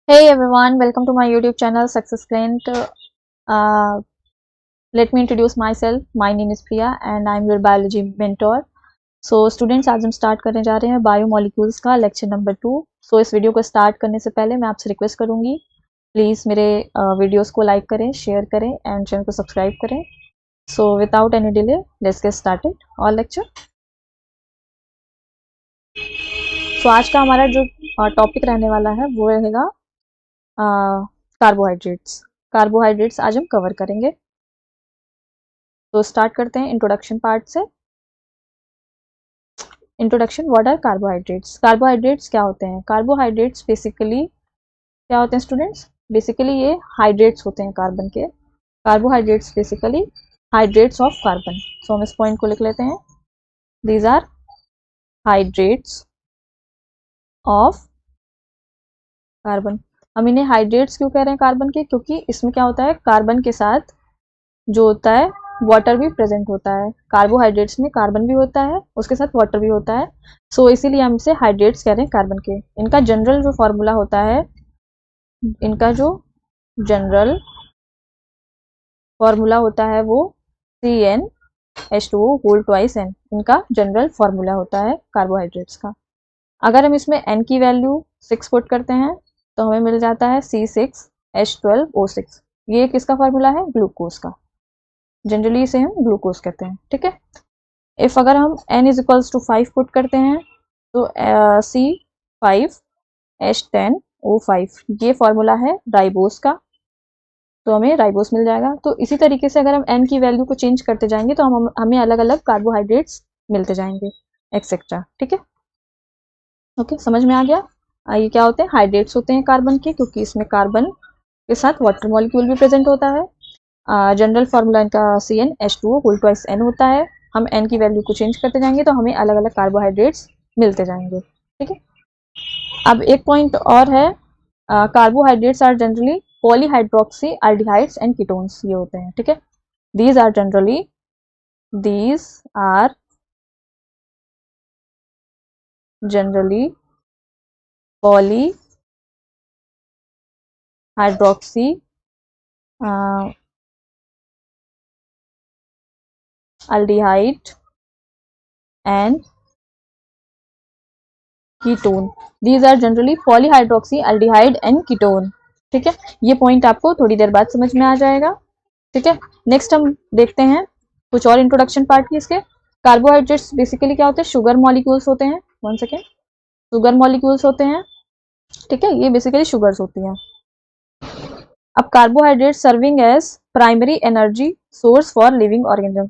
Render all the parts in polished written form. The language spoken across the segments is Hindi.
Hey everyone, welcome to my YouTube channel Success Client. Uh, Let me introduce myself. My name is Priya and I'm your biology mentor. So students, आज हम स्टार्ट करने जा रहे हैं बायोमोलिक्यूल्स का लेक्चर नंबर 2. सो इस वीडियो को स्टार्ट करने से पहले मैं आपसे रिक्वेस्ट करूंगी, प्लीज़ मेरे वीडियोस को लाइक करें, शेयर करें एंड चैनल को सब्सक्राइब करें. So without any delay let's get started all lecture. So आज का हमारा जो टॉपिक रहने वाला है वो रहेगा कार्बोहाइड्रेट्स. कार्बोहाइड्रेट्स आज हम कवर करेंगे. तो स्टार्ट करते हैं इंट्रोडक्शन पार्ट से. Introduction, what are carbohydrates. Carbohydrates क्या होते हैं? कार्बोहाइड्रेट्स बेसिकली क्या होते हैं स्टूडेंट्स? बेसिकली ये हाइड्रेट्स होते हैं कार्बन के. Carbohydrates basically hydrates of carbon. So हम इस पॉइंट को लिख लेते हैं. These are hydrates of carbon. हम इन्हें हाइड्रेट्स क्यों कह रहे हैं कार्बन के? क्योंकि इसमें क्या होता है, कार्बन के साथ जो होता है वाटर भी प्रेजेंट होता है. कार्बोहाइड्रेट्स में कार्बन भी होता है, उसके साथ वाटर भी होता है. सो इसीलिए हम इसे हाइड्रेट्स कह रहे हैं कार्बन के. इनका जनरल जो फॉर्मूला होता है, इनका जो जनरल फॉर्मूला होता है वो CnH2O होल ट्वाइस N. इनका जनरल फॉर्मूला होता है कार्बोहाइड्रेट्स का. अगर हम इसमें N की वैल्यू 6 पुट करते हैं तो हमें मिल जाता है C6H12O6. ये किसका फॉर्मूला है? ग्लूकोज का. जनरली इसे हम ग्लूकोज कहते हैं. ठीक है. इफ अगर हम N is equals to 5 put करते हैं तो C5H10O5 ये फॉर्मूला है राइबोस का, तो हमें राइबोस मिल जाएगा. तो इसी तरीके से अगर हम N की वैल्यू को चेंज करते जाएंगे तो हमें अलग अलग कार्बोहाइड्रेट्स मिलते जाएंगे एक्सेट्रा. ठीक है. ओके, समझ में आ गया. ये क्या होते हैं? हाइड्रेट्स होते हैं कार्बन के, क्योंकि इसमें कार्बन के साथ वाटर मॉलिक्यूल भी प्रेजेंट होता है. जनरल फार्मूला इनका CnH2O होल ट्वाइस N होता है. हम N की वैल्यू को चेंज करते जाएंगे तो हमें अलग अलग कार्बोहाइड्रेट्स मिलते जाएंगे. ठीक है. अब एक पॉइंट और है, carbohydrates are generally polyhydroxy aldehydes and ketones ये होते हैं. ठीक है. These are generally polyhydroxy aldehyde and ketone. These are generally polyhydroxyaldehyde and ketone. ठीक है. ये पॉइंट आपको थोड़ी देर बाद समझ में आ जाएगा. ठीक है. नेक्स्ट हम देखते हैं कुछ और इंट्रोडक्शन पार्ट की इसके. कार्बोहाइड्रेट्स बेसिकली क्या होते हैं? शुगर मॉलिक्यूल्स होते हैं. 1 सेकेंड. शुगर मॉलिक्यूल्स होते हैं. ठीक है. ये बेसिकली शुगर्स होती हैं. अब carbohydrate serving as primary energy source for living organism.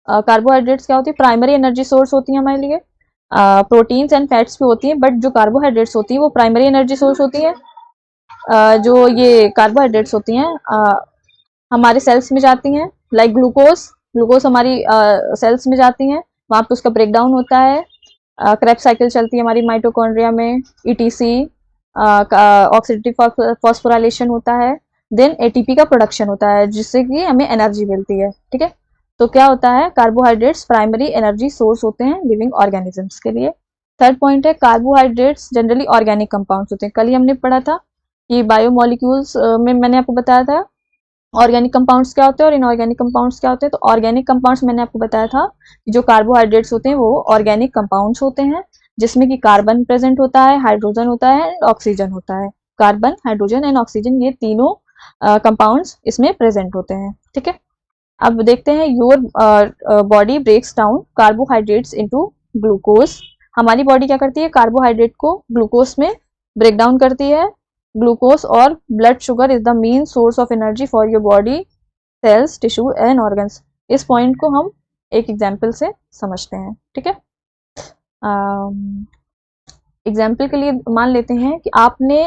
Carbohydrates क्या होती है? प्राइमरी एनर्जी सोर्स होती है हमारे लिए. प्रोटीन्स एंड फैट्स भी होती हैं, बट जो कार्बोहाइड्रेट्स होती है वो प्राइमरी एनर्जी सोर्स होती है. जो ये कार्बोहाइड्रेट्स होती हैं हमारे सेल्स में जाती हैं. लाइक ग्लूकोज हमारी सेल्स में जाती हैं, वहाँ पे उसका ब्रेक डाउन होता है. क्रेब्स साइकिल चलती है हमारी माइटोकॉन्ड्रिया में. ETC ऑक्सीडेटिव फॉस्फोराइलेशन होता है. देन ATP का प्रोडक्शन होता है जिससे कि हमें एनर्जी मिलती है. ठीक है. तो क्या होता है? कार्बोहाइड्रेट्स प्राइमरी एनर्जी सोर्स होते हैं लिविंग ऑर्गेनिजम्स के लिए. थर्ड पॉइंट है, कार्बोहाइड्रेट्स जनरली ऑर्गेनिक कंपाउंड्स होते हैं. कल ही हमने पढ़ा था कि बायोमोलिक्यूल्स में मैंने आपको बताया था ऑर्गेनिक कंपाउंड्स क्या होते हैं और इनऑर्गेनिक कंपाउंड्स क्या होते हैं. तो ऑर्गेनिक कंपाउंड्स मैंने आपको बताया था कि जो कार्बोहाइड्रेट्स होते हैं वो ऑर्गेनिक कंपाउंड्स होते हैं जिसमें कि कार्बन प्रेजेंट होता है, हाइड्रोजन होता है एंड ऑक्सीजन होता है. कार्बन, हाइड्रोजन एंड ऑक्सीजन ये तीनों कंपाउंड्स इसमें प्रेजेंट होते हैं. ठीक है. अब देखते हैं, your body breaks down carbohydrates into glucose. हमारी बॉडी क्या करती है? कार्बोहाइड्रेट को ग्लूकोज में ब्रेक डाउन करती है. ग्लूकोज और blood sugar is the main source of energy for your body, cells, tissue and organs. इस पॉइंट को हम एक एग्जाम्पल से समझते हैं. ठीक है. एग्जाम्पल के लिए मान लेते हैं कि आपने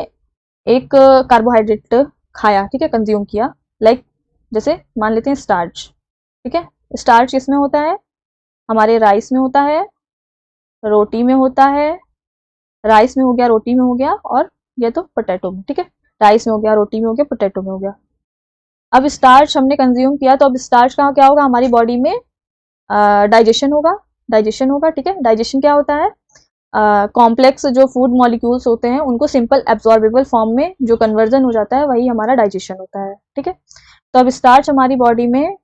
एक कार्बोहाइड्रेट खाया. ठीक है. कंज्यूम किया. लाइक जैसे मान लेते हैं स्टार्च. ठीक है. स्टार्च किसमें होता है? हमारे राइस में होता है, रोटी में होता है. राइस में हो गया, रोटी में हो गया, और ये तो पोटैटो में. ठीक है. राइस में हो गया, रोटी में हो गया, पोटैटो में हो गया. अब स्टार्च हमने कंज्यूम किया तो अब स्टार्च का क्या होगा? हमारी बॉडी में डाइजेशन होगा. ठीक है. डाइजेशन क्या होता है? कॉम्प्लेक्स जो फूड मॉलिक्यूल्स होते हैं उनको सिंपल एब्जॉर्बेबल फॉर्म में जो कन्वर्जन हो जाता है वही हमारा डाइजेशन होता है, ठीक है। तो अब स्टार्च हमारी बॉडी में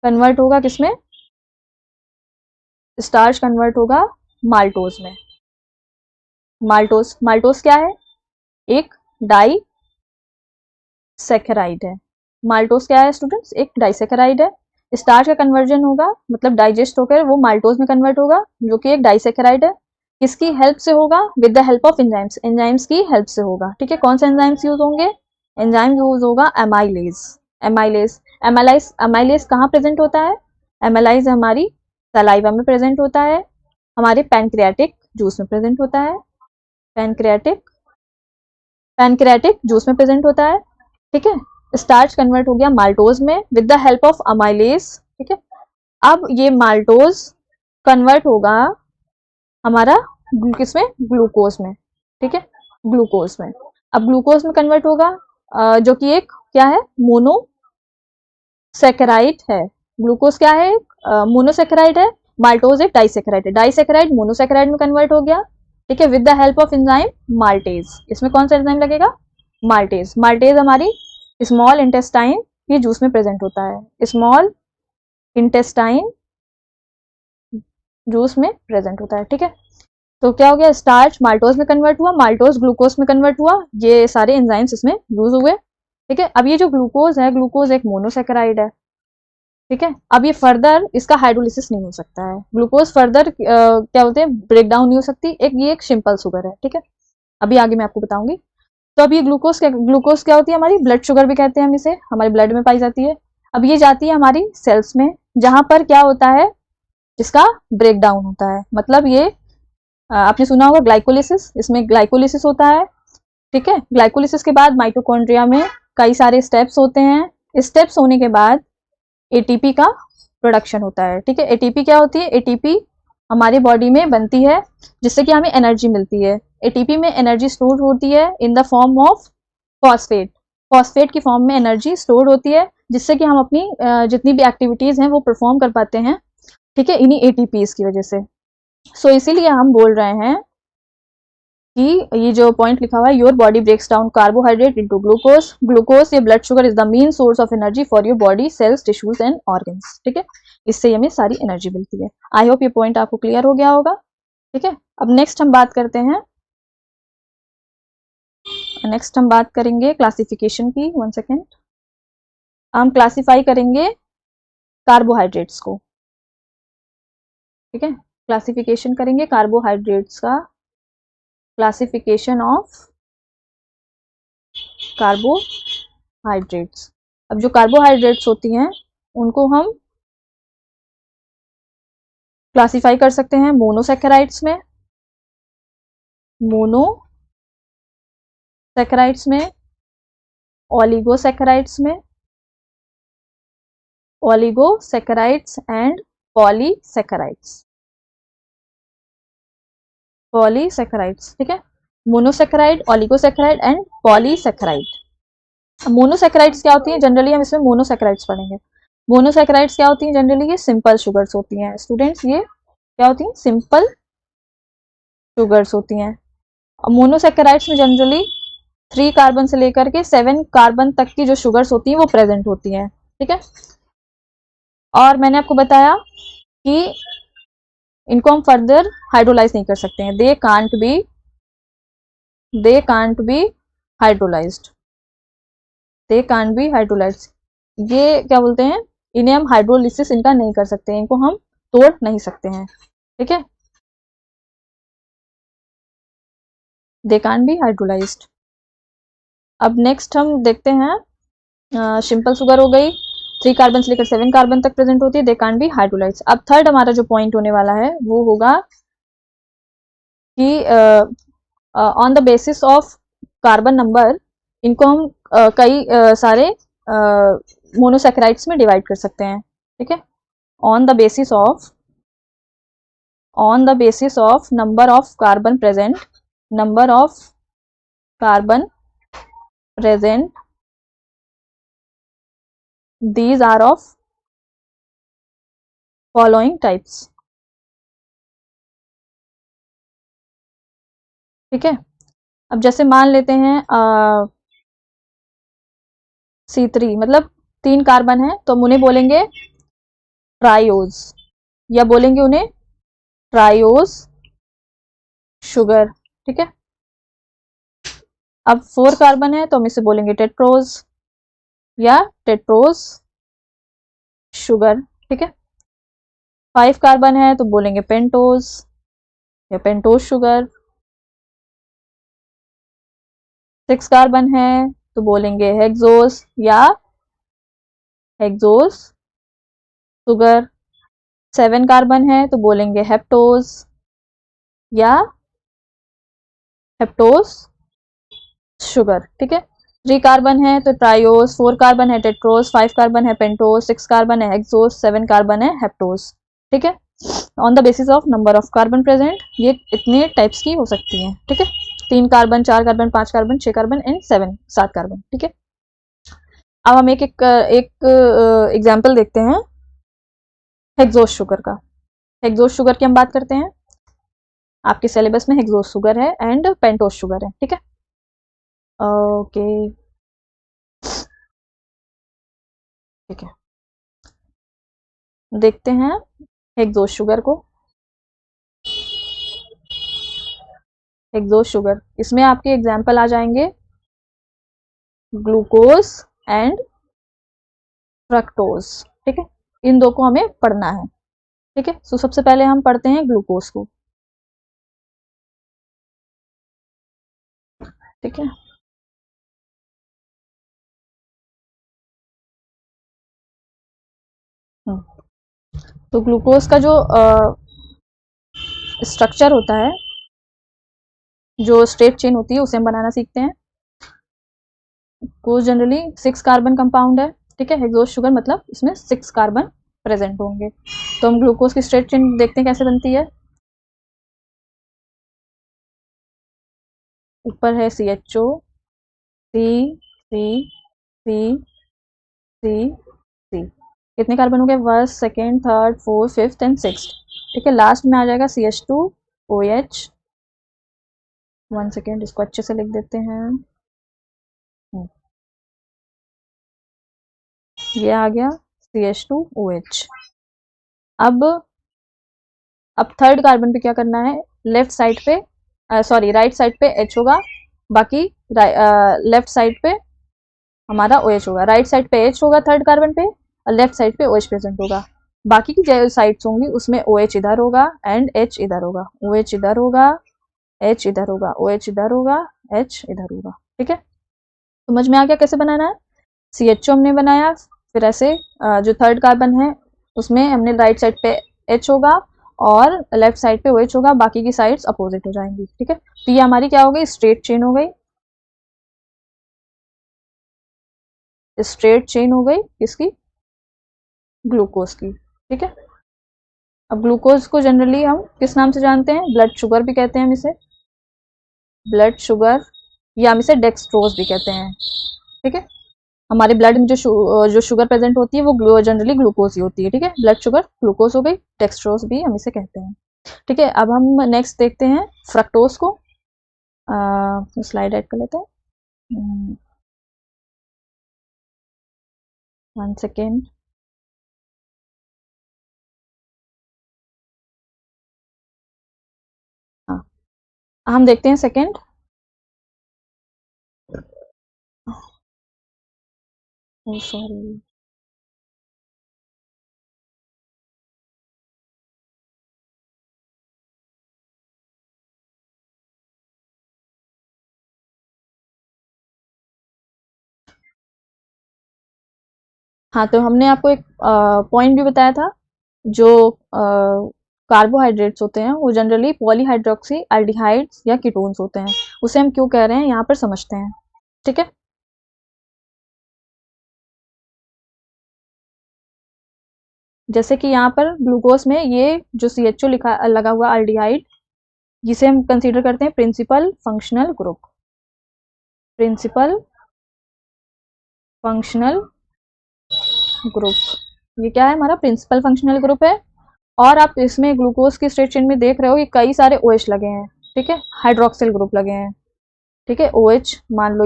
कन्वर्ट होगा किसमें, स्टार्च कन्वर्ट होगा माल्टोज में। माल्टोज, माल्टोज क्या है, एक डाई सैकेराइड है। माल्टोज क्या है स्टूडेंट्स, एक डाइसैकेराइड है। स्टार्च का कन्वर्जन होगा मतलब डाइजेस्ट होकर वो माल्टोज में कन्वर्ट होगा जो कि एक डाइसैकेराइड है। किसकी हेल्प से होगा, with the help of enzymes, enzymes की हेल्प से होगा, ठीक है। कौन से एंजाइम्स यूज होंगे, एंजाइम यूज होगा एमाइलेज। एमाइलेज, एमाइलाइज, एमाइलेज कहाँ प्रेजेंट होता है, एमाइलाइज हमारी सलाइवा में प्रेजेंट होता है, हमारे पैनक्रियाटिक जूस में प्रेजेंट होता है, पैनक्रियाटिक, पैनक्रियाटिक जूस में प्रेजेंट होता है, ठीक है। स्टार्च कन्वर्ट हो गया माल्टोज में with the help of amylase, ठीक है। अब ये माल्टोज कन्वर्ट होगा हमारा किसमें, ग्लूकोज में, ठीक है, ग्लूकोज में। अब ग्लूकोज में कन्वर्ट होगा जो कि एक क्या है, मोनोसैकेराइड है। ग्लूकोज क्या है, मोनोसैकेराइड है। माल्टोज एक डाइसैकेराइड है, डाइसैकेराइड मोनोसैकेराइड में कन्वर्ट हो गया, ठीक है, with the help of enzyme maltase. इसमें कौन सा एंजाइम लगेगा, माल्टेज। माल्टेज हमारी स्मॉल इंटेस्टाइन के जूस में प्रेजेंट होता है, स्मॉल इंटेस्टाइन जूस में प्रेजेंट होता है, ठीक है। तो क्या हो गया, स्टार्च माल्टोज में कन्वर्ट हुआ, माल्टोज ग्लूकोज में कन्वर्ट हुआ, ये सारे एंजाइम्स इसमें यूज हुए, ठीक है। अब ये जो ग्लूकोज है, ग्लूकोज एक मोनोसैकेराइड है, ठीक है। अब ये फर्दर इसका हाइड्रोलिसिस नहीं हो सकता है, ग्लूकोज फर्दर क्या बोलते हैं, ब्रेक डाउन नहीं हो सकती, एक ये एक सिंपल शुगर है, ठीक है। अभी आगे मैं आपको बताऊंगी। तो अब ये ग्लूकोज क्या होती है, हमारी ब्लड शुगर भी कहते हैं हम इसे, हमारे ब्लड में पाई जाती है। अब ये जाती है हमारी सेल्स में, जहां पर क्या होता है, इसका ब्रेक डाउन होता है। मतलब ये आपने सुना होगा ग्लाइकोलिसिस, इसमें ग्लाइकोलिसिस होता है, ठीक है। ग्लाइकोलिसिस के बाद माइटोकॉन्ड्रिया में कई सारे स्टेप्स होते हैं, स्टेप्स होने के बाद एटीपी का प्रोडक्शन होता है, ठीक है। एटीपी क्या होती है, एटीपी हमारी बॉडी में बनती है जिससे कि हमें एनर्जी मिलती है। एटीपी में एनर्जी स्टोर होती है in the form of phosphate, phosphate की फॉर्म में एनर्जी स्टोर होती है जिससे कि हम अपनी जितनी भी एक्टिविटीज हैं वो परफॉर्म कर पाते हैं, ठीक है, इन्हीं एटीपीज की वजह से। सो इसीलिए हम बोल रहे हैं कि ये जो पॉइंट लिखा हुआ है, your body breaks down carbohydrate into glucose, glucose या blood sugar is the main source of energy for your body cells tissues and organs, ठीक है। इससे हमें सारी एनर्जी मिलती है। आई होप ये पॉइंट आपको क्लियर हो गया होगा, ठीक है। अब नेक्स्ट हम बात करते हैं, नेक्स्ट हम बात करेंगे क्लासिफिकेशन की। 1 सेकेंड, हम क्लासिफाई करेंगे कार्बोहाइड्रेट्स को, ठीक है। क्लासिफिकेशन करेंगे कार्बोहाइड्रेट्स का, क्लासिफिकेशन ऑफ कार्बोहाइड्रेट्स। अब जो कार्बोहाइड्रेट्स होती हैं उनको हम क्लासिफाई कर सकते हैं मोनोसैकेराइड्स में, मोनोसैकेराइड्स में, ओलिगोसैकेराइड्स में, ओलिगोसैकेराइड्स एंड पॉलीसैकेराइड्स, पॉलीसैकेराइड्स, ठीक है। Monosaccharide, oligosaccharide and polysaccharide. Monosaccharides क्या होती हैं, जनरली हम इसमें मोनोसैकेराइड्स पढ़ेंगे। मोनोसैकेराइड्स क्या होती हैं, जनरली ये सिंपल शुगर्स होती हैं स्टूडेंट्स, ये क्या होती हैं, सिंपल शुगर्स होती हैं। मोनोसैकेराइड्स में जनरली 3 कार्बन से लेकर के 7 कार्बन तक की जो शुगर्स होती हैं वो प्रेजेंट होती हैं, ठीक है। और मैंने आपको बताया कि इनको हम फर्दर हाइड्रोलाइज नहीं कर सकते हैं, they can't be hydrolysed, they can't be hydrolysed. ये क्या बोलते हैं, इन्हें हम हाइड्रोलिसिस इनका नहीं कर सकते हैं, इनको हम तोड़ नहीं सकते हैं, ठीक है, दे कांट बी हाइड्रोलाइज्ड। अब नेक्स्ट हम देखते हैं, सिंपल शुगर हो गई, 3 कार्बन से लेकर 7 कार्बन तक प्रेजेंट होती है, दे कांट बी हाइड्रोलाइज्ड। अब थर्ड हमारा जो पॉइंट होने वाला है वो होगा कि on the basis of carbon number इनको हम कई सारे मोनोसैकेराइड्स में डिवाइड कर सकते हैं, ठीक है। On the basis of number of carbon present, number of carbon present, these are of following types, ठीक है। अब जैसे मान लेते हैं C3, मतलब 3 कार्बन है, तो हम उन्हें बोलेंगे ट्रायोज, या बोलेंगे उन्हें ट्रायोज शुगर। ठीक है। अब 4 कार्बन है तो हम इसे बोलेंगे टेट्रोज या टेट्रोज शुगर। ठीक है। 5 कार्बन है तो बोलेंगे पेंटोज या पेंटोज शुगर। 6 कार्बन है तो बोलेंगे हेक्सोस या हेक्सोस शुगर। 7 कार्बन है तो बोलेंगे हेप्टोज या हेप्टोस शुगर। ठीक है। 3 कार्बन है तो ट्रायोस, 4 कार्बन है टेट्रोस, 5 कार्बन है पेंटोस, 6 कार्बन है हेक्सोस, 7 कार्बन है हेप्टोस। ठीक है। On the basis of number of carbon present, ये इतने टाइप्स की हो सकती हैं। ठीक है। 3 carbon, 4 carbon, 5 carbon, 6 carbon and 7 carbon. ठीक है। अब हम एक एग्जाम्पल देखते हैं हेक्सोस शुगर का। हेक्सोस शुगर की हम बात करते हैं। आपके सिलेबस में हेक्सोस शुगर है एंड पेंटोस शुगर है। ठीक है। ओके, ठीक है। देखते हैं हेक्सोस शुगर को। हेक्सोस शुगर, इसमें आपके एग्जाम्पल आ जाएंगे ग्लूकोज एंड फ्रक्टोज। ठीक है। इन दो को हमें पढ़ना है। ठीक है। सो सबसे पहले हम पढ़ते हैं ग्लूकोज को। ठीक है। तो ग्लूकोज का जो स्ट्रक्चर होता है, जो स्ट्रेट चेन होती है, उसे हम बनाना सीखते हैं। वो जनरली 6 कार्बन कंपाउंड है। ठीक है। हेक्सोस शुगर मतलब इसमें 6 कार्बन प्रेजेंट होंगे। तो हम ग्लूकोज की स्ट्रेट चेन देखते हैं कैसे बनती है। ऊपर है CHO, C, C, C, C, C। कितने कार्बन हो गए? First, second, third, fourth, fifth and sixth. ठीक है। लास्ट में आ जाएगा CH2, OH। 1 सेकेंड, इसको अच्छे से लिख देते हैं। ये आ गया CH2OH। अब थर्ड कार्बन पे क्या करना है? लेफ्ट साइड पे, सॉरी राइट साइड पे H होगा, बाकी लेफ्ट साइड पे हमारा OH होगा। राइट साइड पे H होगा थर्ड कार्बन पे, और लेफ्ट साइड पे OH प्रेजेंट होगा। बाकी की जो साइड्स होंगी उसमें OH इधर होगा एंड H इधर होगा। OH इधर होगा, H इधर होगा, OH इधर होगा, H इधर होगा। ठीक है। समझ में आ गया कैसे बनाना है? CHO हमने बनाया, फिर ऐसे जो थर्ड कार्बन है उसमें हमने राइट साइड पे H होगा और लेफ्ट साइड पे OH होगा, बाकी की साइड्स अपोजिट हो जाएंगी। ठीक है। तो ये हमारी क्या हो गई? स्ट्रेट चेन हो गई। स्ट्रेट चेन हो गई किसकी? ग्लूकोज की। ठीक है। अब ग्लूकोज को जनरली हम किस नाम से जानते हैं? ब्लड शुगर भी कहते हैं हम इसे, ब्लड शुगर, या हम इसे डेक्सट्रोज भी कहते हैं। ठीक है। हमारे ब्लड में जो शुगर प्रेजेंट होती है वो जनरली ग्लूकोज ही होती है। ठीक है। ब्लड शुगर ग्लूकोज हो गई, डेक्सट्रोज भी हम इसे कहते हैं। ठीक है। अब हम नेक्स्ट देखते हैं फ्रक्टोज को। स्लाइड ऐड कर लेते हैं। 1 सेकेंड। हाँ, हम देखते हैं सेकेंड। सॉरी, हाँ, तो हमने आपको एक पॉइंट भी बताया था। जो कार्बोहाइड्रेट्स होते हैं वो जनरली पॉलीहाइड्रोक्सी एल्डिहाइड्स या कीटोन्स होते हैं। उसे हम क्यों कह रहे हैं यहाँ पर समझते हैं। ठीक है। जैसे कि यहाँ पर ग्लूकोज में ये जो CHO लिखा लगा हुआ एल्डिहाइड, जिसे हम कंसीडर करते हैं principal functional group. Principal functional group, ये क्या है? हमारा प्रिंसिपल फंक्शनल ग्रुप है। और आप इसमें ग्लूकोज की स्ट्रेट चेन में देख रहे हो कि कई सारे OH लगे हैं। ठीक है, हाइड्रोक्सिल ग्रुप लगे हैं, ठीक है, OH मान लो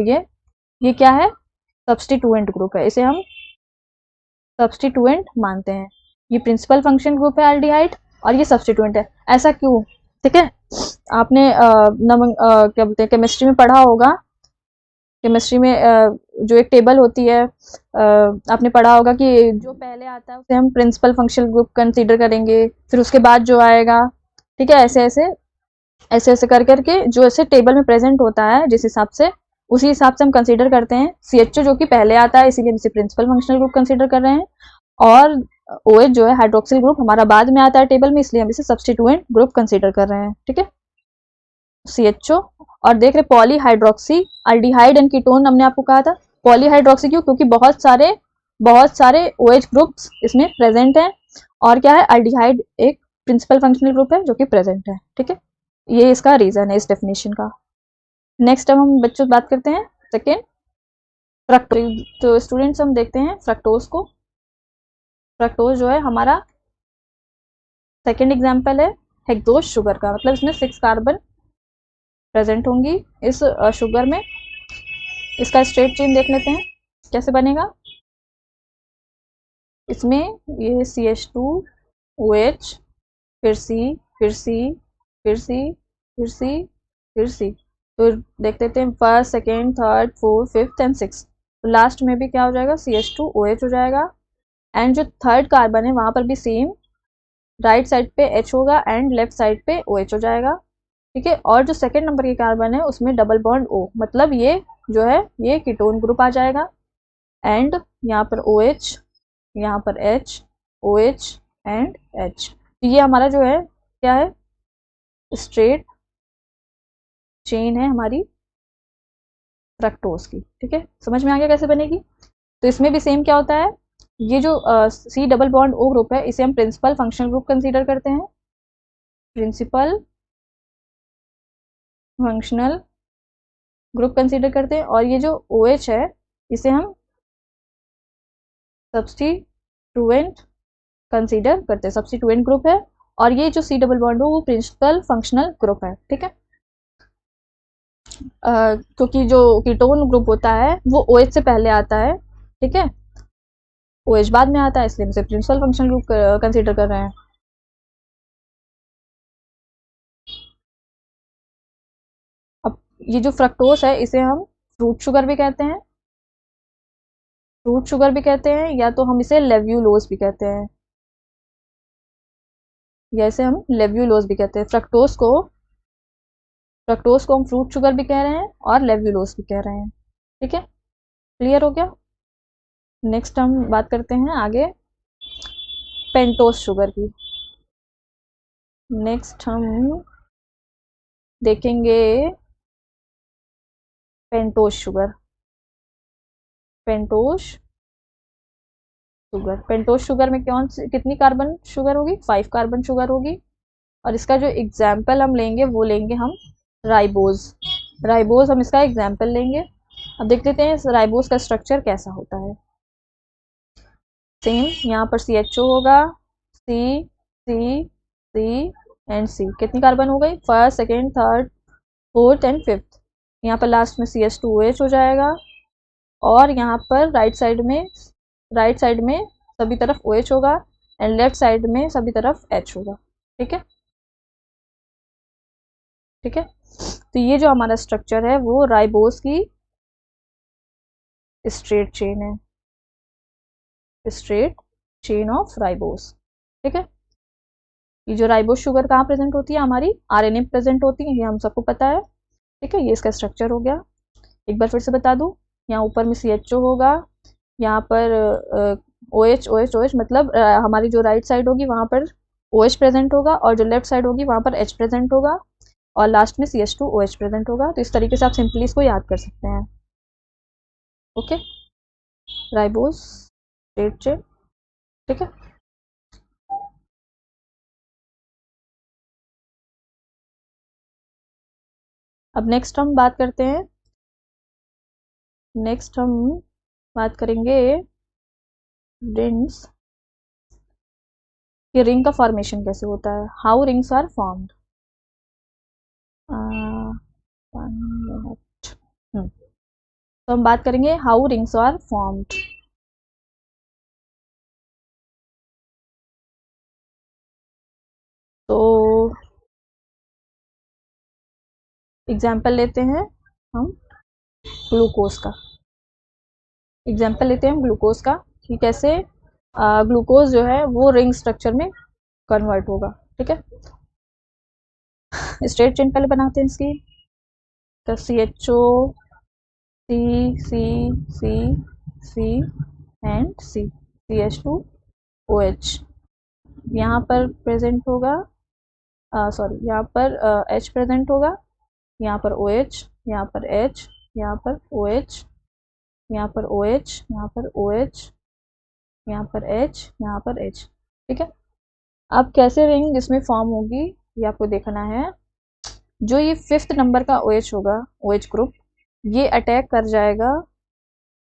ये क्या है, सब्स्टिट्यूएंट ग्रुप है, इसे हम सब्स्टिट्यूएंट मानते हैं। ये प्रिंसिपल फंक्शन ग्रुप है एल्डिहाइड और ये सब्स्टिट्यूएंट है। ऐसा क्यों? ठीक है, आपने क्या बोलते हैं, केमिस्ट्री में पढ़ा होगा, केमिस्ट्री में जो एक टेबल होती है, आपने पढ़ा होगा कि जो पहले आता है उसे हम प्रिंसिपल फंक्शनल ग्रुप कंसीडर करेंगे, फिर उसके बाद जो आएगा, ठीक है, ऐसे ऐसे ऐसे ऐसे कर करके जो ऐसे टेबल में प्रेजेंट होता है जिस हिसाब से, उसी हिसाब से हम कंसीडर करते हैं। CHO जो कि पहले आता है इसीलिए हम इसे प्रिंसिपल फंक्शनल ग्रुप कंसीडर कर रहे हैं, और OH जो है हाइड्रोक्सिल ग्रुप हमारा बाद में आता है टेबल में, इसलिए हम इसे सब्स्टिट्यूएंट ग्रुप कंसीडर कर रहे हैं। ठीक है, CHO। और देख रहे पॉलीहाइड्रोक्सी अल्डिहाइड एंड कीटोन, हमने आपको कहा था पॉलीहाइड्रोक्सी क्यों, क्योंकि बहुत सारे OH ग्रुप्स इसमें प्रेजेंट हैं, और क्या है, अल्डिहाइड एक प्रिंसिपल फंक्शनल ग्रुप है जो कि प्रेजेंट है। ठीक है, ये इसका रीजन है इस डेफिनेशन का। नेक्स्ट अब हम बच्चों बात करते हैं सेकेंड, फ्रक्टोज। तो स्टूडेंट्स हम देखते हैं फ्रक्टोज को। फ्रक्टोज जो है हमारा सेकेंड एग्जाम्पल है हेक्सोज शुगर का, मतलब इसमें 6 कार्बन प्रेजेंट होंगी इस शुगर में। इसका स्ट्रेट चेन देख लेते हैं कैसे बनेगा। इसमें ये CH2OH, फिर C, फिर C, फिर C, फिर C, फिर C। तो देख लेते हैं first, second, third, fourth, fifth and six. तो लास्ट में भी क्या हो जाएगा, CH2OH हो जाएगा। एंड जो थर्ड कार्बन है वहां पर भी सेम, राइट साइड पे H होगा एंड लेफ्ट साइड पे OH हो जाएगा। ठीक है, और जो सेकेंड नंबर की कार्बन है उसमें डबल बॉन्ड O, मतलब ये जो है ये कीटोन ग्रुप आ जाएगा। एंड यहाँ पर OH, यहाँ पर H, OH एंड H। तो ये हमारा जो है क्या है, स्ट्रेट चेन है हमारी फ्रक्टोज की। ठीक है, समझ में आ गया कैसे बनेगी। तो इसमें भी सेम क्या होता है, ये जो C double bond O group है इसे हम प्रिंसिपल फंक्शनल ग्रुप कंसीडर करते हैं, प्रिंसिपल फंक्शनल ग्रुप कंसीडर करते हैं। और ये जो OH है इसे हम सब्स्टिट्यूएंट कंसीडर करते हैं, सब्स्टिट्यूएंट ग्रुप है। और ये जो C डबल बॉन्ड हो वो प्रिंसिपल फंक्शनल ग्रुप है। ठीक है, क्योंकि जो कीटोन ग्रुप होता है वो OH से पहले आता है, ठीक है, OH बाद में आता है, इसलिए हम इसे प्रिंसिपल फंक्शनल ग्रुप कंसीडर कर रहे हैं। अब ये जो फ्रक्टोज है इसे हम फ्रूट शुगर भी कहते हैं, फ्रूट शुगर भी कहते हैं, या तो हम इसे लेव्यूलोज भी कहते हैं, या इसे हम लेव्यूलोज भी कहते हैं। फ्रक्टोज को हम फ्रूट शुगर भी कह रहे हैं और लेव्यूलोज भी कह रहे हैं। ठीक है, क्लियर हो गया। नेक्स्ट हम बात करते हैं आगे पेंटोज शुगर की। नेक्स्ट हम देखेंगे pentose sugar. Pentose sugar, pentose sugar में कितनी कार्बन शुगर होगी, 5 कार्बन शुगर होगी। और इसका जो एग्जाम्पल हम लेंगे वो लेंगे हम राइबोज। राइबोज हम इसका एग्जाम्पल लेंगे। अब देख लेते हैं इस राइबोज का स्ट्रक्चर कैसा होता है। सेम, यहाँ पर CHO होगा, C, C, C and C। कितनी कार्बन हो गई, first, second, third, fourth and fifth. यहाँ पर लास्ट में CH2OH हो जाएगा, और यहाँ पर राइट साइड में सभी तरफ OH होगा एंड लेफ्ट साइड में सभी तरफ H होगा। ठीक है, ठीक है। तो ये जो हमारा स्ट्रक्चर है वो राइबोज की स्ट्रेट चेन है, स्ट्रेट चेन ऑफ राइबोज। ठीक है, ये जो राइबोज शुगर कहाँ प्रेजेंट होती है, हमारी RNA प्रेजेंट होती है, ये हम सबको पता है। ठीक है, ये इसका स्ट्रक्चर हो गया। एक बार फिर से बता दूं, यहाँ ऊपर में CHO होगा, यहाँ पर OH OH OH, मतलब हमारी जो राइट साइड होगी वहां पर OH प्रेजेंट होगा, और जो लेफ्ट साइड होगी वहां पर H प्रेजेंट होगा, और लास्ट में CH2OH प्रेजेंट होगा। तो इस तरीके से आप सिंपली इसको याद कर सकते हैं। Okay, ribose straight chain. ठीक है, अब नेक्स्ट हम बात करते हैं, नेक्स्ट हम बात करेंगे रिंग्स, कि रिंग का फॉर्मेशन कैसे होता है, how rings are formed. 1 minute. तो हम बात करेंगे हाउ रिंग्स आर फॉर्म्ड। तो एग्जाम्पल लेते हैं हम ग्लूकोज का। एग्जाम्पल लेते हैं हम ग्लूकोज का कि कैसे ग्लूकोज जो है वो रिंग स्ट्रक्चर में कन्वर्ट होगा। ठीक है, स्ट्रेट चेन पहले बनाते हैं इसकी। तो CHO C C C C and C CH2OH यहाँ पर प्रेजेंट होगा, सॉरी यहाँ पर H प्रेजेंट होगा, यहाँ पर OH, यहाँ पर H, यहाँ पर OH, यहाँ पर OH, यहाँ पर OH, यहाँ पर H, यहाँ पर H। ठीक है, अब कैसे रिंग इसमें फॉर्म होगी ये आपको देखना है। जो ये 5th नंबर का OH होगा, OH ग्रुप, ये अटैक कर जाएगा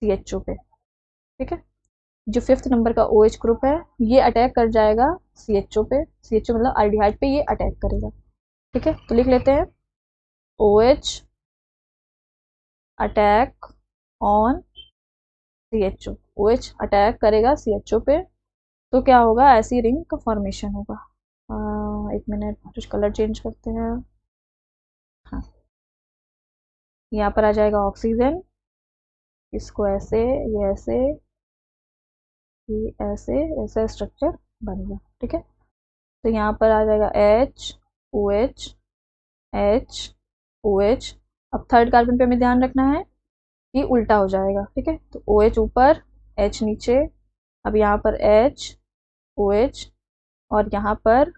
CHO पे। ठीक है, जो 5th नंबर का OH ग्रुप है ये अटैक कर जाएगा CHO पे। CHO मतलब एल्डिहाइड पे ये अटैक करेगा। ठीक है, तो लिख लेते हैं OH attack on CHO। OH attack करेगा CHO पे, तो क्या होगा, ऐसी रिंग का फॉर्मेशन होगा। 1 मिनट, कुछ कलर चेंज करते हैं। हाँ, यहाँ पर आ जाएगा ऑक्सीजन, इसको ऐसे, ये ऐसे, ये ऐसे, ऐसा स्ट्रक्चर बनेगा। ठीक है, तो यहाँ पर आ जाएगा H OH H OH। अब थर्ड कार्बन पे हमें ध्यान रखना है कि उल्टा हो जाएगा। ठीक है, तो OH ऊपर H नीचे। अब यहाँ पर H OH और यहाँ पर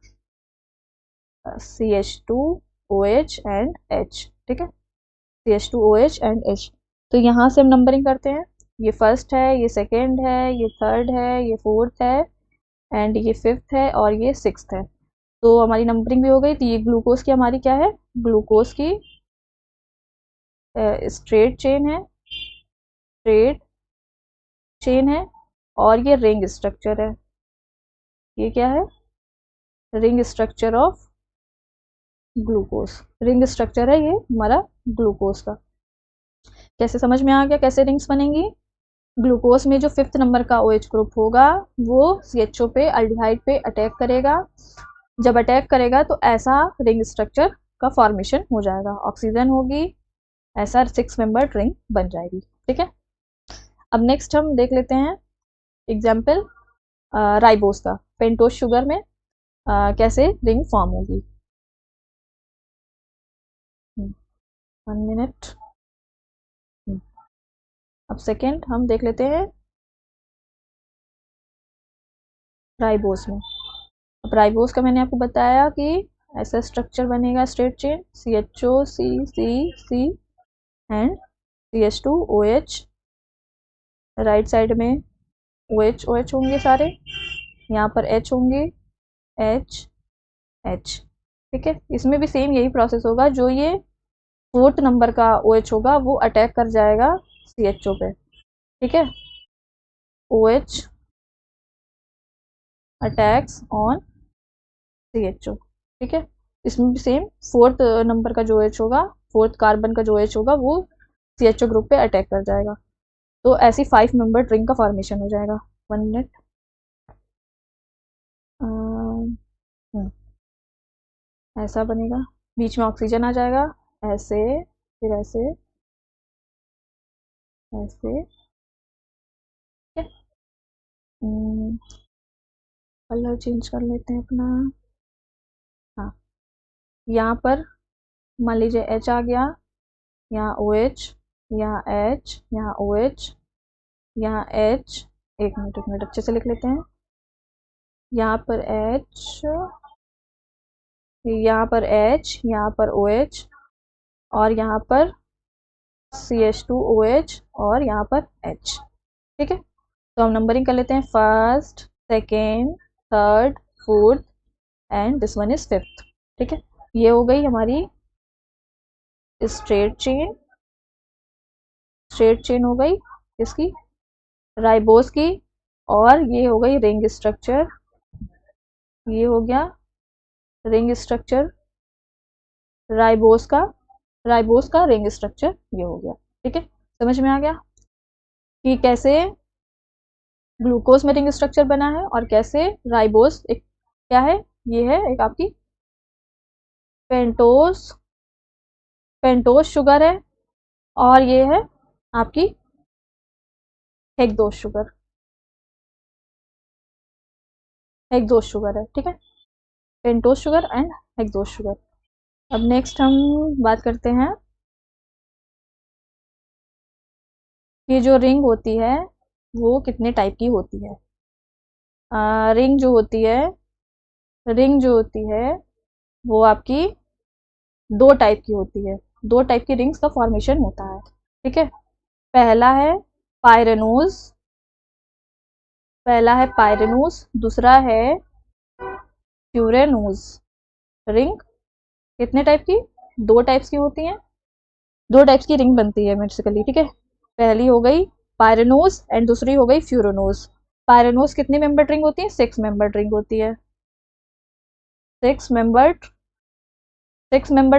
CH2OH एंड H। ठीक है, CH2OH एंड H। तो यहाँ से हम नंबरिंग करते हैं, ये फर्स्ट है, ये सेकेंड है, ये थर्ड है, ये फोर्थ है एंड ये 5th है और ये 6th है। तो हमारी नंबरिंग भी हो गई। तो ये ग्लूकोज की हमारी क्या है, ग्लूकोज की स्ट्रेट चेन है, स्ट्रेट चेन है और ये रिंग स्ट्रक्चर है। ये क्या है, ring structure of glucose. Ring structure है ये हमारा ग्लूकोज का। कैसे समझ में आ गया कैसे रिंग्स बनेंगी। ग्लूकोज में जो 5th नंबर का OH ग्रुप होगा वो CHO पे, एल्डिहाइड पे अटैक करेगा। जब अटैक करेगा तो ऐसा रिंग स्ट्रक्चर का फॉर्मेशन हो जाएगा, ऑक्सीजन होगी, ऐसा 6 मेंबर्ड रिंग बन जाएगी। ठीक है, अब नेक्स्ट हम देख लेते हैं एग्जाम्पल राइबोस का। पेंटोज शुगर में कैसे रिंग फॉर्म होगी। 1 मिनट। अब सेकेंड हम देख लेते हैं राइबोस में। अब राइबोस का मैंने आपको बताया कि ऐसा स्ट्रक्चर बनेगा, straight chain, CHO C C C and CH2OH। Right side में OH OH होंगे सारे, यहाँ पर H होंगे, H H। ठीक है, इसमें भी सेम यही प्रोसेस होगा। जो ये 4th नंबर का OH होगा वो अटैक कर जाएगा CHO पे। ठीक है, OH अटैक्स ऑन CHO। ठीक है, इसमें भी सेम 4th नंबर का जो OH होगा, 4th कार्बन का जो OH होगा वो CHO ग्रुप पे अटैक कर जाएगा। तो ऐसी 5 मेंबर रिंग का फॉर्मेशन हो जाएगा। 1 मिनट। ऐसा बनेगा, बीच में ऑक्सीजन आ जाएगा, ऐसे, फिर ऐसे, ऐसे। कलर चेंज कर लेते हैं अपना। हाँ, यहाँ पर मान लीजिए H आ गया, यहाँ OH, यहाँ H, यहाँ OH, यहाँ H। एक मिनट अच्छे से लिख लेते हैं। यहाँ पर H, यहाँ पर H, यहाँ पर OH और यहाँ पर CH2OH और यहाँ पर H। ठीक है, तो हम नंबरिंग कर लेते हैं, first, second, third, fourth and this one is 5th। ठीक है, ये हो गई हमारी स्ट्रेट चेन। स्ट्रेट चेन हो गई इसकी, राइबोस की। और ये हो गई रिंग स्ट्रक्चर, ये हो गया रिंग स्ट्रक्चर राइबोस का रिंग स्ट्रक्चर ये हो गया। ठीक है, समझ में आ गया कि कैसे ग्लूकोज में रिंग स्ट्रक्चर बना है और कैसे राइबोस एक क्या है, ये है एक आपकी पेंटोस शुगर है और ये है आपकी हेक्सोस शुगर है। ठीक है, pentose sugar and hexose sugar. अब नेक्स्ट हम बात करते हैं कि जो रिंग होती है वो कितने टाइप की होती है। रिंग जो होती है वो आपकी दो टाइप की होती है, दो टाइप की रिंग्स का फॉर्मेशन होता है। ठीक है, पहला है पायरेनोस, दूसरा है फ्यूरेनोस। रिंग कितने टाइप की, दो टाइप्स की होती हैं, दो टाइप्स की रिंग बनती है बेसिकली। ठीक है, पहली हो गई पायरेनोस एंड दूसरी हो गई फ्यूरेनोस। पायरेनोस कितनी मेंबर्ड रिंग होती है, 6 मेंबर्ड रिंग होती है, 6 मेंबर्ड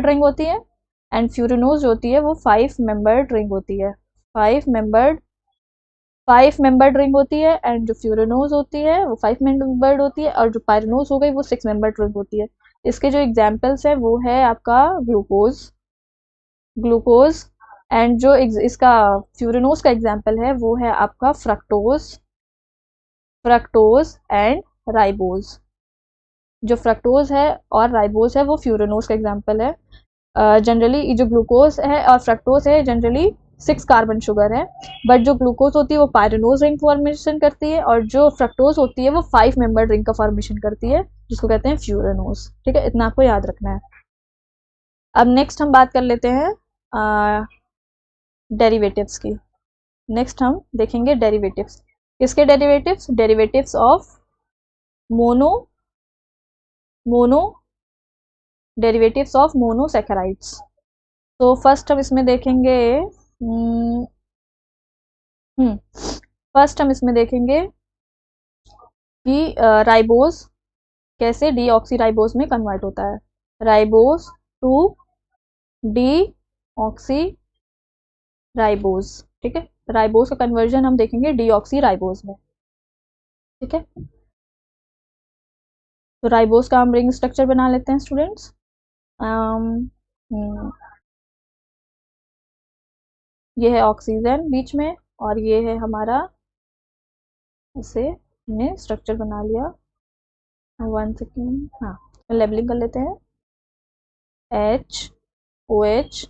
रिंग होती है। एंड फ्यूरेनोस जो होती है वो 5 मेंबर्ड रिंग होती है, 5 मेंबर्ड रिंग होती है। एंड जो फ्यूरेनोस होती है वो 5 मेंबर्ड होती है और जो पायरेनोस हो गई वो 6 मेंबर्ड रिंग होती है। इसके जो एग्जाम्पल्स है वो है आपका ग्लूकोज एंड जो इसका फ्यूरेनोस का एग्जाम्पल है वो है आपका फ्रक्टोज एंड राइबोज। जो फ्रक्टोज है और राइबोज है वो फ्यूरेनोस का एग्जाम्पल है। जनरली जो ग्लूकोज है और फ्रक्टोज है जनरली 6 कार्बन शुगर है, बट जो ग्लूकोज होती है वो पायरेनोज रिंग फॉर्मेशन करती है और जो फ्रक्टोज होती है वो 5 मेंबर्ड रिंग का फॉर्मेशन करती है जिसको कहते हैं फ्यूरेनोज। ठीक है, इतना आपको याद रखना है। अब नेक्स्ट हम बात कर लेते हैं डेरिवेटिव्स की। नेक्स्ट हम देखेंगे डेरिवेटिव्स। किसके derivatives, derivatives of derivatives of monosaccharides. तो फर्स्ट हम इसमें देखेंगे कि राइबोस कैसे डीऑक्सीराइबोस में कन्वर्ट होता है, राइबोस टू डीऑक्सीराइबोस। ठीक है, राइबोस का कन्वर्जन हम देखेंगे डीऑक्सीराइबोस में। ठीक है, तो राइबोस का हम रिंग स्ट्रक्चर बना लेते हैं स्टूडेंट्स। ये है ऑक्सीजन बीच में और ये है हमारा, इसे हमने स्ट्रक्चर बना लिया। 1 सेकेंड, हाँ लेबलिंग कर लेते हैं। HOH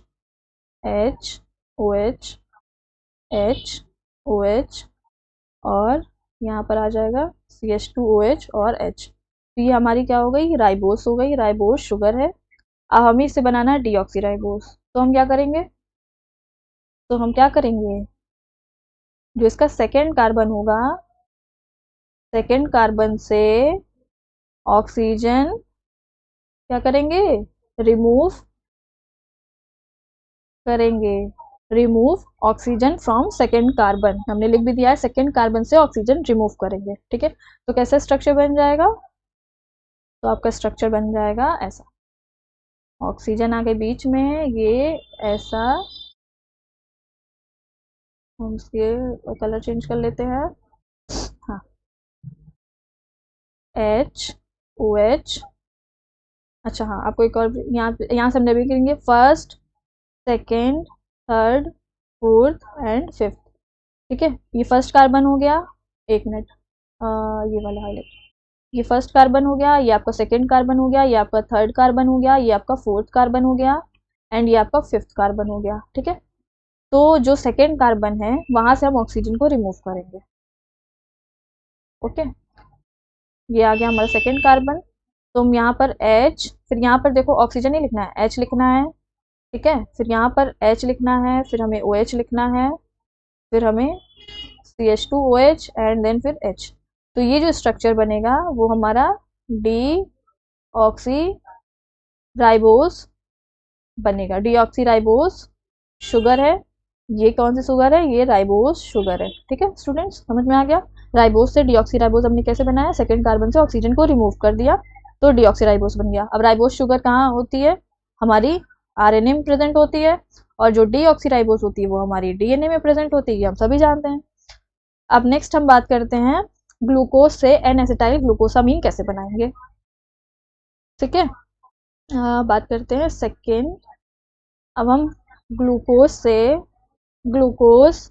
HOH HOH और यहाँ पर आ जाएगा CH2OH और H। तो ये हमारी क्या हो गई, राइबोस हो गई, राइबोस शुगर है। अब हमें इसे बनाना है डीऑक्सीराइबोस। तो हम क्या करेंगे, जो इसका सेकेंड कार्बन होगा, सेकेंड कार्बन से ऑक्सीजन क्या करेंगे, remove oxygen from second carbon. हमने लिख भी दिया है सेकेंड कार्बन से ऑक्सीजन रिमूव करेंगे। ठीक है, तो कैसा स्ट्रक्चर बन जाएगा, तो आपका स्ट्रक्चर बन जाएगा ऐसा, ऑक्सीजन आगे बीच में है, ये ऐसा, हम इसके कलर चेंज कर लेते हैं। हाँ, HOH। अच्छा हाँ, आपको एक और यहाँ से हम भी करेंगे first, second, third, fourth and fifth. ठीक है, ये फर्स्ट कार्बन हो गया, एक मिनट, ये वाला हाईलाइट, ये फर्स्ट कार्बन हो गया, ये आपका सेकेंड कार्बन हो गया, ये आपका थर्ड कार्बन हो गया, ये आपका फोर्थ कार्बन हो गया एंड ये आपका फिफ्थ कार्बन हो गया। ठीक है, तो जो सेकेंड कार्बन है वहां से हम ऑक्सीजन को रिमूव करेंगे। ओके, ये आ गया हमारा सेकेंड कार्बन। तो हम यहाँ पर H, फिर यहाँ पर देखो ऑक्सीजन ही लिखना है, H लिखना है। ठीक है, फिर यहाँ पर H लिखना है, फिर हमें OH लिखना है, फिर हमें CH2OH एंड देन फिर H। तो ये जो स्ट्रक्चर बनेगा वो हमारा डीऑक्सीराइबोस बनेगा। डीऑक्सीराइबोस शुगर है, ये कौन सी शुगर है, ये राइबोस शुगर है। ठीक है स्टूडेंट्स, समझ में आ गया। राइबोस से डीऑक्सीराइबोस हमने कैसे बनाया, सेकेंड कार्बन से ऑक्सीजन को रिमूव कर दिया तो डीऑक्सीराइबोस बन गया। अब राइबोस शुगर कहाँ होती है, हमारी आरएनए में प्रेजेंट होती है, और जो डीऑक्सीराइबोस होती है वो हमारी डीएनए में प्रेजेंट होती है, ये हम सभी जानते हैं। अब नेक्स्ट हम बात करते हैं ग्लूकोज से एन एसिटाइल ग्लूकोसामीन कैसे बनाएंगे। ठीक है, बात करते हैं सेकेंड। अब हम ग्लूकोज से ग्लूकोज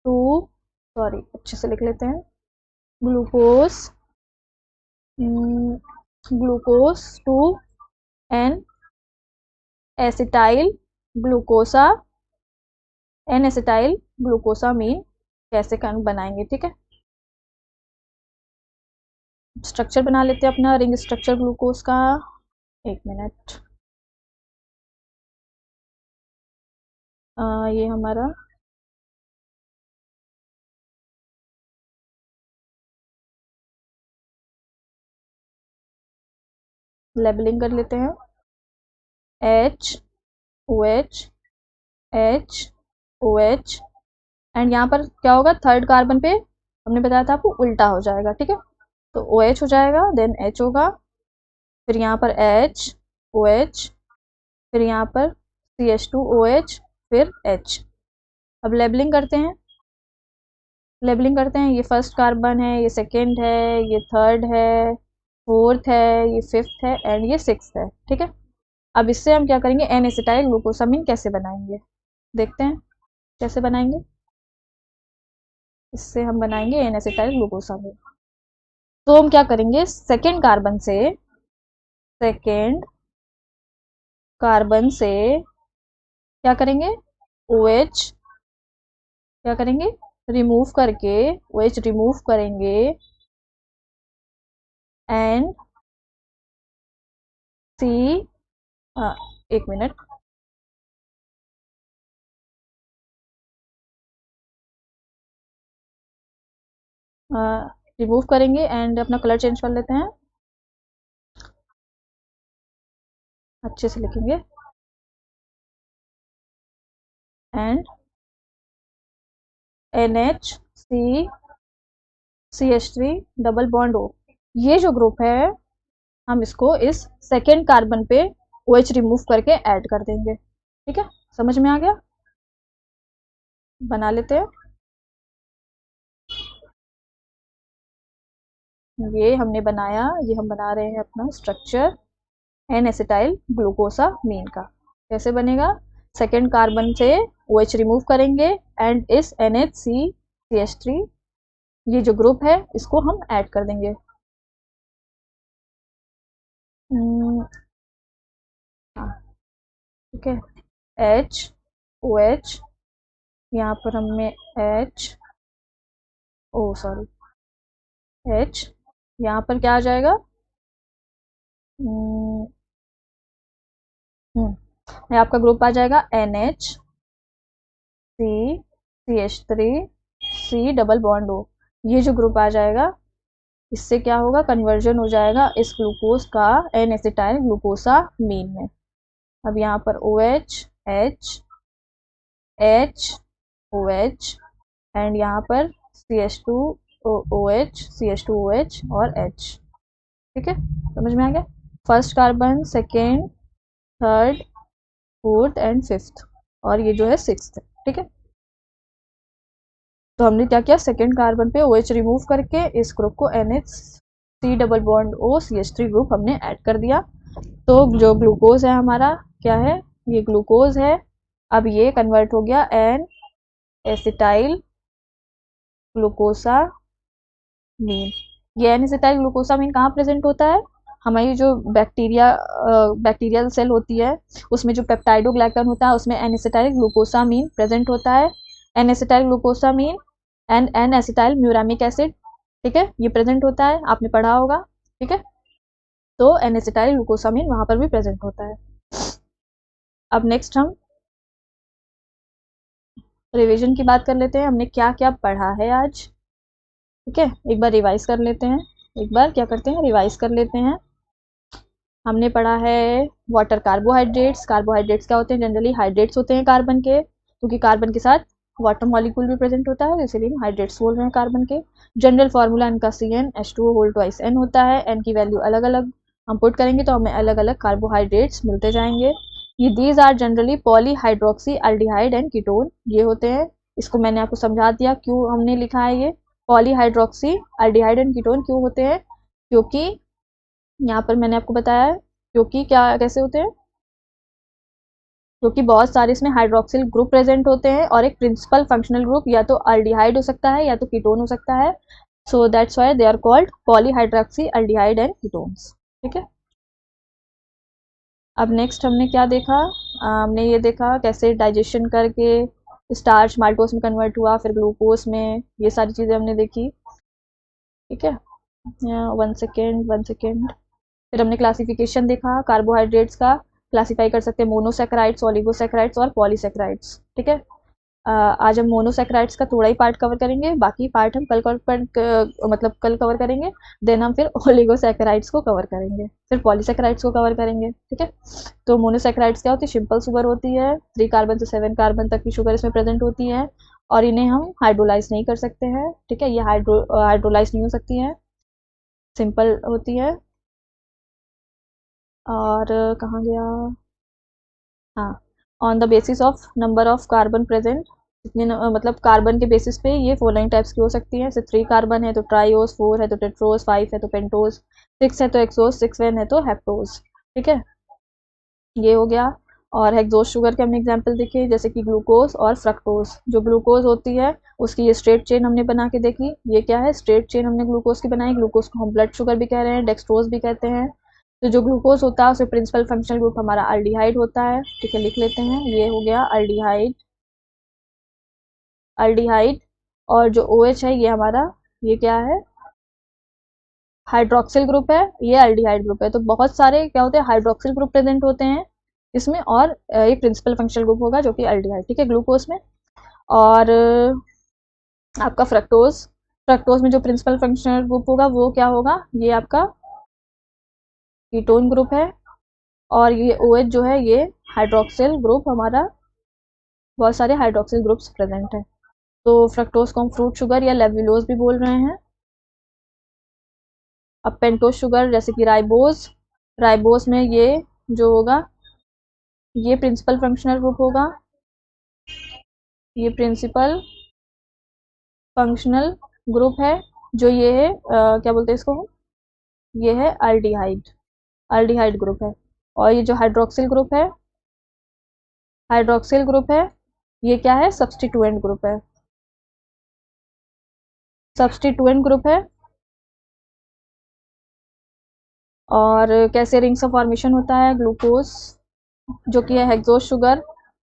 टू सॉरी अच्छे से लिख लेते हैं, glucose glucose to N acetyl glucosa N acetyl glucosamine कैसे बनाएंगे। ठीक है, स्ट्रक्चर बना लेते हैं अपना रिंग स्ट्रक्चर ग्लूकोज का। एक मिनट, ये हमारा लेबलिंग कर लेते हैं, H OH H OH, and यहाँ पर क्या होगा, थर्ड कार्बन पे हमने बताया था आपको उल्टा हो जाएगा। ठीक है, तो OH हो जाएगा, देन H होगा, फिर यहाँ पर H OH, फिर यहाँ पर CH2OH, फिर H। अब लेबलिंग करते हैं, ये फर्स्ट कार्बन है, ये सेकेंड है, ये थर्ड है, फोर्थ है, ये फिफ्थ है, एंड ये सिक्स्थ है। ठीक है, अब इससे हम क्या करेंगे, एन एसिटाइल ग्लूकोसामीन कैसे बनाएंगे, देखते हैं कैसे बनाएंगे। इससे हम बनाएंगे एन एसिटाइल ग्लूकोसामीन। तो हम क्या करेंगे, सेकेंड कार्बन से क्या करेंगे, OH क्या करेंगे, रिमूव करके OH रिमूव करेंगे, एंड C एक मिनट, रिमूव करेंगे एंड अपना कलर चेंज कर लेते हैं, अच्छे से लिखेंगे, and NHCCH3 double bond O, ये जो ग्रुप है हम इसको इस सेकेंड कार्बन पे OH रिमूव करके ऐड कर देंगे। ठीक है, समझ में आ गया, बना लेते हैं। ये हमने बनाया, ये हम बना रहे हैं अपना स्ट्रक्चर एन एसिटाइल ग्लूकोसामीन का। कैसे बनेगा, सेकेंड कार्बन से OH रिमूव करेंगे एंड इस NHCCH3 ये जो ग्रुप है इसको हम ऐड कर देंगे। ठीक है, H OH, यहाँ पर हमने H यहाँ पर क्या आ जाएगा, ये आपका ग्रुप आ जाएगा NHCCH3C डबल बॉन्ड O, ये जो ग्रुप आ जाएगा इससे क्या होगा, कन्वर्जन हो जाएगा इस ग्लूकोज का एन एसिटाइल ग्लूकोसामीन में। अब यहाँ पर OH H H OH and यहाँ पर CH2OH और H। ठीक है, समझ में आ गया, first carbon, second, third, fourth and fifth, और ये जो है सिक्स्थ। ठीक है, तो हमने क्या किया, सेकेंड कार्बन पे OH रिमूव करके इस ग्रुप को NHC double bond O CH3 group हमने ऐड कर दिया। तो जो ग्लूकोज है हमारा क्या है, ये ग्लूकोज है, अब ये कन्वर्ट हो गया एन एसिटाइल ग्लूकोसामीन। ये एन एसिटाइल ग्लूकोसामीन कहाँ प्रेजेंट होता है, हमारी जो बैक्टीरियल सेल होती है उसमें जो पेप्टाइडोग्लाइकन होता है उसमें एन एसिटाइल ग्लूकोसामीन प्रेजेंट होता है, N acetyl glucosamine and N acetyl muramic acid. ठीक है, ये प्रेजेंट होता है, आपने पढ़ा होगा। ठीक है, तो एन एसिटाइल ग्लूकोसामीन वहां पर भी प्रेजेंट होता है। अब नेक्स्ट हम रिवीजन की बात कर लेते हैं, हमने क्या क्या पढ़ा है आज। ठीक है, एक बार रिवाइज कर लेते हैं, एक बार क्या करते हैं, रिवाइज कर लेते हैं। हमने पढ़ा है वाटर कार्बोहाइड्रेट्स क्या होते हैं, जनरली हाइड्रेट्स होते हैं कार्बन के, क्योंकि कार्बन के साथ वाटर मॉलिक्यूल भी प्रेजेंट होता है, इसीलिए हम हाइड्रेट्स बोल रहे हैं कार्बन के। जनरल फार्मूला इनका CnH2O होल ट्वाइस n होता है, n की वैल्यू अलग अलग हम पुट करेंगे तो हमें अलग अलग कार्बोहाइड्रेट्स मिलते जाएंगे। ये these are generally polyhydroxy aldehyde and ketone, ये होते हैं। इसको मैंने आपको समझा दिया क्यों हमने लिखा है ये पॉलीहाइड्रोक्सी एल्डिहाइड एंड कीटोन क्यों होते हैं, क्योंकि यहाँ पर मैंने आपको बताया है क्योंकि क्या कैसे होते हैं, क्योंकि बहुत सारे इसमें हाइड्रोक्सिल ग्रुप प्रेजेंट होते हैं और एक प्रिंसिपल फंक्शनल ग्रुप या तो एल्डिहाइड हो सकता है या तो कीटोन हो सकता है। So that's why they are called polyhydroxy aldehyde and ketones. ठीक है, अब नेक्स्ट हमने क्या देखा, हमने ये देखा कैसे डाइजेशन करके स्टार्च माल्टोस में कन्वर्ट हुआ, फिर ग्लूकोज में, ये सारी चीज़ें हमने देखी। ठीक है, 1 सेकेंड। फिर हमने क्लासिफिकेशन देखा कार्बोहाइड्रेट्स का, क्लासिफाई कर सकते हैं मोनोसेक्राइड्स, ओलिगोसेक्राइड्स और पॉलीसेक्राइड्स। ठीक है, आज हम मोनोसेक्राइड्स का थोड़ा ही पार्ट कवर करेंगे, बाकी पार्ट हम कल कवर करेंगे। देन हम फिर ओलिगोसेक्राइड्स को कवर करेंगे, फिर पॉलीसेक्राइड्स को कवर करेंगे। ठीक है, तो मोनोसेक्राइड्स क्या होती है, सिंपल शुगर होती है, 3 कार्बन से 7 कार्बन तक की शुगर इसमें प्रेजेंट होती है और इन्हें हम हाइड्रोलाइज नहीं कर सकते हैं। ठीक है, ये हाइड्रोलाइज नहीं हो सकती है, सिंपल होती है। और कहाँ गया, हाँ, on the basis of number of carbon present, मतलब कार्बन के बेसिस पे ये फॉलोइंग टाइप्स की हो सकती है। जैसे 3 कार्बन है तो ट्राइओस, 4 है तो टेट्रोस, 5 है तो पेंटोस, 6 है तो एक्सोस, 6 है तो हेप्टोस। ठीक है, ये हो गया। और हेक्सोस शुगर के हमने एग्जांपल देखे जैसे कि ग्लूकोज और फ्रक्टोज। जो ग्लूकोज होती है उसकी ये स्ट्रेट चेन हमने बना के देखी, ये क्या है, स्ट्रेट चेन हमने ग्लूकोज की बनाई। ग्लूकोज को हम ब्लड शुगर भी कह रहे हैं, डेक्सट्रोज भी कहते हैं। तो जो ग्लूकोज होता है उसमें प्रिंसिपल फंक्शनल ग्रुप हमारा अल्डिहाइड होता है। ठीक है, लिख लेते हैं, ये हो गया अल्डिहाइड, अल्डिहाइड। और जो OH है ये हमारा, ये क्या है, हाइड्रोक्सिल ग्रुप है, ये अल्डिहाइड ग्रुप है। तो बहुत सारे क्या होते हैं, हाइड्रोक्सिल ग्रुप प्रेजेंट होते हैं इसमें, और एक प्रिंसिपल फंक्शनल ग्रुप होगा जो कि अल्डिहाइड। ठीक है, ग्लूकोज में। और आपका फ्रक्टोज, फ्रक्टोज में जो प्रिंसिपल फंक्शनल ग्रुप होगा वो क्या होगा, ये आपका कीटोन ग्रुप है। और ये OH जो है ये हाइड्रोक्सिल ग्रुप हमारा, बहुत सारे हाइड्रोक्सिल ग्रुप्स प्रेजेंट है। तो फ्रक्टोज को हम फ्रूट शुगर या लेविलोज भी बोल रहे हैं। अब पेंटोज शुगर जैसे कि राइबोज, राइबोज में ये जो होगा ये प्रिंसिपल फंक्शनल ग्रुप होगा, ये प्रिंसिपल फंक्शनल ग्रुप है। जो ये है क्या बोलते हैं इसको, ये है अल्डिहाइड, अल्डिहाइड ग्रुप है। और ये जो हाइड्रोक्सिल ग्रुप है, हाइड्रोक्सिल ग्रुप है, ये क्या है, सब्स्टिट्यूएंट ग्रुप है, सब्स्टिट्यूएंट ग्रुप है। और कैसे रिंग्स का फॉर्मेशन होता है, ग्लूकोज जो कि है हेक्सोज शुगर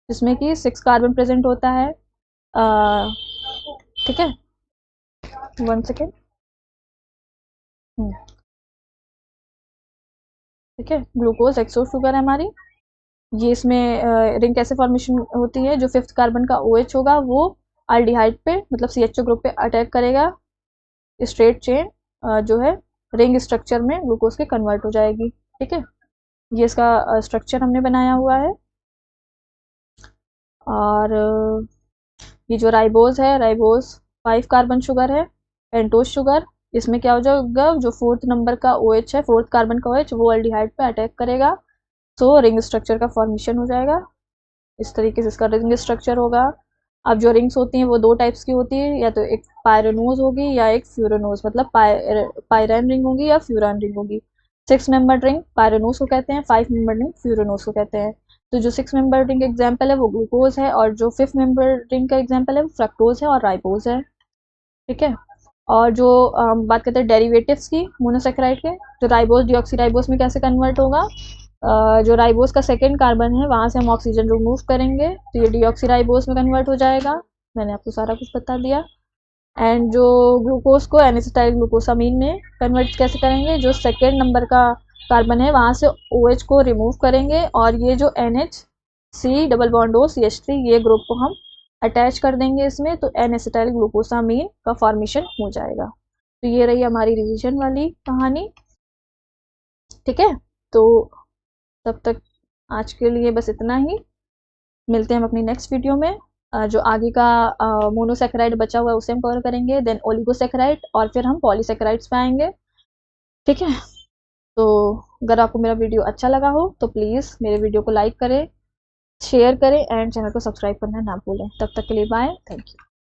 जिसमें कि 6 कार्बन प्रेजेंट होता है। ठीक है, 1 सेकेंड। ठीक है, ग्लूकोज हेक्सोज शुगर है हमारी, ये इसमें रिंग कैसे फॉर्मेशन होती है, जो 5th कार्बन का OH होगा वो अल्डिहाइड पे मतलब CHO ग्रुप पे अटैक करेगा, स्ट्रेट चेन जो है रिंग स्ट्रक्चर में ग्लूकोज के कन्वर्ट हो जाएगी। ठीक है, ये इसका स्ट्रक्चर हमने बनाया हुआ है। और ये जो राइबोज है, राइबोज 5 कार्बन शुगर है, पेंटोज शुगर, इसमें क्या हो जाएगा, जो 4th नंबर का OH है, 4th कार्बन का OH वो अल्डिहाइड पे अटैक करेगा, तो रिंग स्ट्रक्चर का फॉर्मेशन हो जाएगा। इस तरीके से इसका रिंग स्ट्रक्चर होगा। अब जो रिंग्स होती हैं वो 2 टाइप्स की होती है, या तो एक पायरेनोज होगी या एक फ्यूरेनोज, मतलब पायरेन रिंग होगी या फ्यूरान रिंग होगी। 6 मेंबर रिंग पायरेनोज को कहते हैं, 5 मेंबर रिंग फ्यूरेनोज को कहते हैं। तो जो 6 मेंबर रिंग एग्जाम्पल है वो ग्लूकोज है, और जो 5th मेंबर रिंग का एग्जाम्पल है वो फ्रक्टोज है और राइबोज है। ठीक है, और जो बात करते हैं डेरिवेटिव्स की मोनोसेक्राइड के, तो राइबोज डीऑक्सीराइबोज में कैसे कन्वर्ट होगा, जो राइबोज का 2nd कार्बन है वहाँ से हम ऑक्सीजन रिमूव करेंगे तो ये डीऑक्सीराइबोज में कन्वर्ट हो जाएगा। मैंने आपको सारा कुछ बता दिया। एंड जो ग्लूकोज को एनिसिटाइल ग्लूकोसामीन में कन्वर्ट कैसे करेंगे, जो 2nd नंबर का कार्बन है वहाँ से OH को रिमूव करेंगे और ये जो NHC double bond O CH3 ये ग्रुप को हम अटैच कर देंगे इसमें, तो एनिसिटाइल ग्लूकोसामीन का फॉर्मेशन हो जाएगा। तो ये रही हमारी रिवीजन वाली कहानी। ठीक है, तो तब तक आज के लिए बस इतना ही, मिलते हैं हम अपनी नेक्स्ट वीडियो में। जो आगे का मोनोसेक्राइड बचा हुआ है उसे हम कवर करेंगे, देन ओलिगोसेक्राइड, और फिर हम पॉलीसेक्राइड्स पे आएंगे। ठीक है, तो अगर आपको मेरा वीडियो अच्छा लगा हो तो प्लीज़ मेरे वीडियो को लाइक करें, शेयर करें एंड चैनल को सब्सक्राइब करना ना भूलें। तब तक के लिए बाय, थैंक यू।